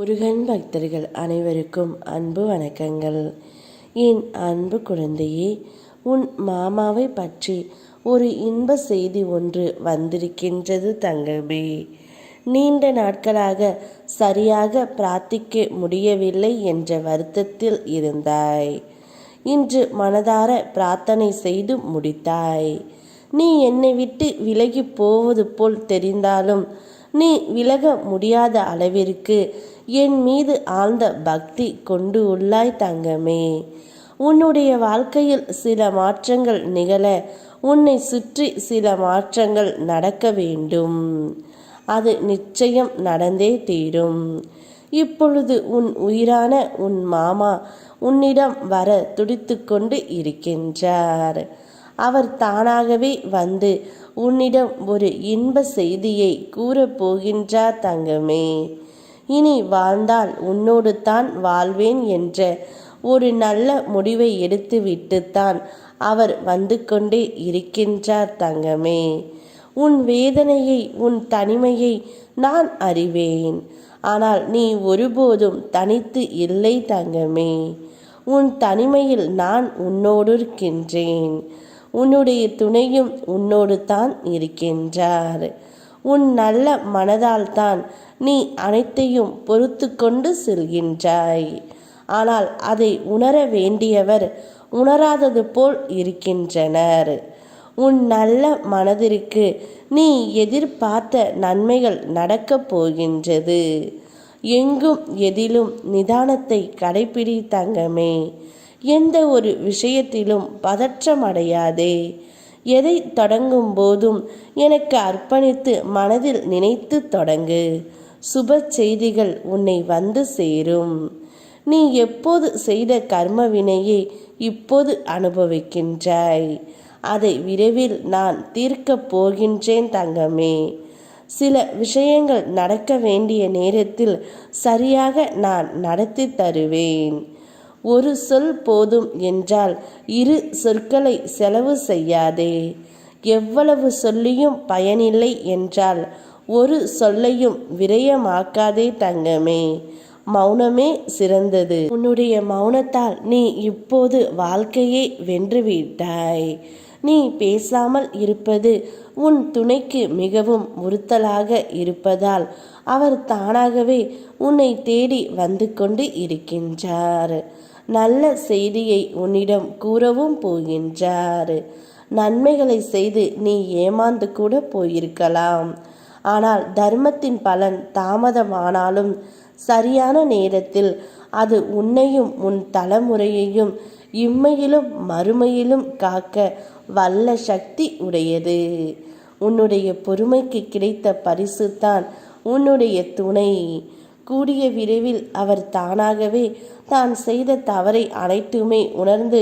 முருகன் பக்தர்கள் அனைவருக்கும் அன்பு வணக்கங்கள். என் அன்பு குழந்தையே, உன் மாமாவை பற்றி ஒரு இன்ப செய்தி ஒன்று வந்திருக்கின்றது தங்கமே. நீண்ட நாட்களாக சரியாக பிரார்த்திக்க முடியவில்லை என்ற வருத்தத்தில் இருந்தாய். இன்று மனதார பிரார்த்தனை செய்து முடித்தாய். நீ என்னை விட்டு விலகி போவது போல் தெரிந்தாலும் நீ விலக முடியாத அளவிற்கு என் மீது ஆழ்ந்த பக்தி கொண்டு உள்ளாய் தங்கமே. உன்னுடைய வாழ்க்கையில் சில மாற்றங்கள் நிகழ உன்னை சுற்றி சில மாற்றங்கள் நடக்க வேண்டும். அது நிச்சயம் நடந்தே தீரும். இப்பொழுது உன் உயிரான உன் மாமா உன்னிடம் வர துடித்து கொண்டு இருக்கின்றார். அவர் தானாகவே வந்து உன்னிடம் ஒரு இன்ப செய்தியை கூறப்போகின்றார் தங்கமே. இனி வாழ்ந்தால் உன்னோடு தான் வாழ்வேன் என்ற ஒரு நல்ல முடிவை எடுத்துவிட்டுத்தான் அவர் வந்து கொண்டே இருக்கின்றார் தங்கமே. உன் வேதனையை, உன் தனிமையை நான் அறிவேன். ஆனால் நீ ஒருபோதும் தனித்து இல்லை தங்கமே. உன் தனிமையில் நான் உன்னோடு இருக்கின்றேன். உன்னுடைய துணையும் உன்னோடு தான் இருக்கின்றார். உன் நல்ல மனதால் தான் நீ அனைத்தையும் பொறுத்து கொண்டு செல்கின்றாய். ஆனால் அதை உணர வேண்டியவர் உணராதது போல் இருக்கின்றனர். உன் நல்ல மனதிற்கு நீ எதிர்பார்த்த நன்மைகள் நடக்கப் போகின்றது. எங்கும் எதிலும் நிதானத்தை கடைப்பிடி தங்கமே. எந்த ஒரு விஷயத்திலும் பதற்றம் அடையாதே. எதை தொடங்கும் போதும் எனக்கு அர்ப்பணித்து மனதில் நினைத்து தொடங்கு. சுப செய்திகள் உன்னை வந்து சேரும். நீ எப்போது செய்த கர்ம வினையை இப்போது அனுபவிக்கின்றாய். அதை விரைவில் நான் தீர்க்கப் போகின்றேன் தங்கமே. சில விஷயங்கள் நடக்க வேண்டிய நேரத்தில் சரியாக நான் நடத்தி தருவேன். ஒரு சொல் போதும் என்றால் இரு சொற்களை செலவு செய்யாதே. எவ்வளவு சொல்லியும் பயனில்லை என்றால் ஒரு சொல்லையும் விரயமாக்காதே தங்கமே. மௌனமே சிறந்தது. உன்னுடைய மௌனத்தால் நீ இப்போது வாழ்க்கையை வென்றுவிட்டாய். நீ பேசாமல் இருப்பது உன் துணைக்கு மிகவும் உறுத்தலாக இருப்பதால் அவர் தானாகவே உன்னை தேடி வந்து கொண்டு இருக்கின்றார். நல்ல செய்தியை உன்னிடம் கூறவும் போகின்றார். நன்மைகளை செய்து நீ ஏமாந்து கூட போயிருக்கலாம். ஆனால் தர்மத்தின் பலன் தாமதமானாலும் சரியான நேரத்தில் அது உன்னையும் உன் தலைமுறையையும் இம்மையிலும் மறுமையிலும் காக்க வல்ல சக்தி உடையது. உன்னுடைய பொறுமைக்கு கிடைத்த பரிசு தான் உன்னுடைய துணை. கூடிய விரைவில் அவர் தானாகவே தான் செய்த தவறை அனைத்துமே உணர்ந்து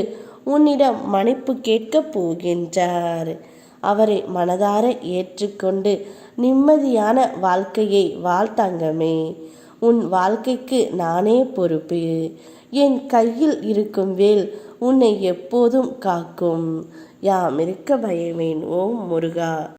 உன்னிடம் மன்னிப்பு கேட்கப் போகின்றார். அவரை மனதார ஏற்றுக்கொண்டு நிம்மதியான வாழ்க்கையை வாழ்த்தங்கமே. உன் வாழ்க்கைக்கு நானே பொறுப்பு. என் கையில் இருக்கும் வேல் உன்னை எப்போதும் காக்கும். யாம் இருக்க பயமேன். ஓம் முருகா.